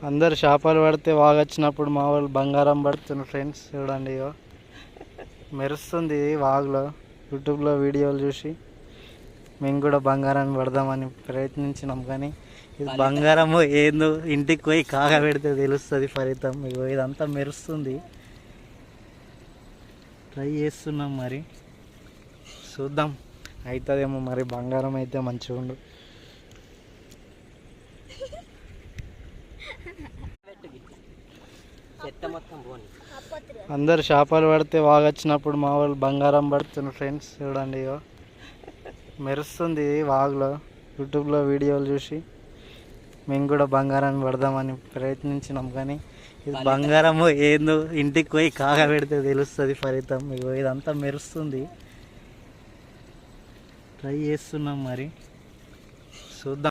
అందరు చేపలు పడితే వాగొచ్చినప్పుడు మా వాళ్ళు బంగారం పడుతున్నారు ఫ్రెండ్స్. చూడండి ఇగో మెరుస్తుంది వాగులో. యూట్యూబ్లో వీడియోలు చూసి మేము కూడా బంగారాన్ని పడదామని ప్రయత్నించినాం, కానీ ఇది బంగారము ఏందో ఇంటికి పోయి కాగబెడితే తెలుస్తుంది ఫలితం. ఇగో ఇదంతా మెరుస్తుంది. ట్రై చేస్తున్నాం, మరి చూద్దాం అవుతుందేమో. మరి బంగారం అయితే మంచిగా ఉండు. అందరు చేపలు పడితే వాగొచ్చినప్పుడు మా వాళ్ళు బంగారం పడుతున్నారు ఫ్రెండ్స్. చూడండి ఇగో మెరుస్తుంది వాగులో. యూట్యూబ్లో వీడియోలు చూసి మేము కూడా బంగారాన్ని పడదామని ప్రయత్నించినాం, కానీ ఇది బంగారము ఏందో ఇంటికి పోయి కాగబెడితే తెలుస్తుంది ఫలితం. ఇగో ఇదంతా మెరుస్తుంది. ట్రై చేస్తున్నాం, మరి చూద్దాం.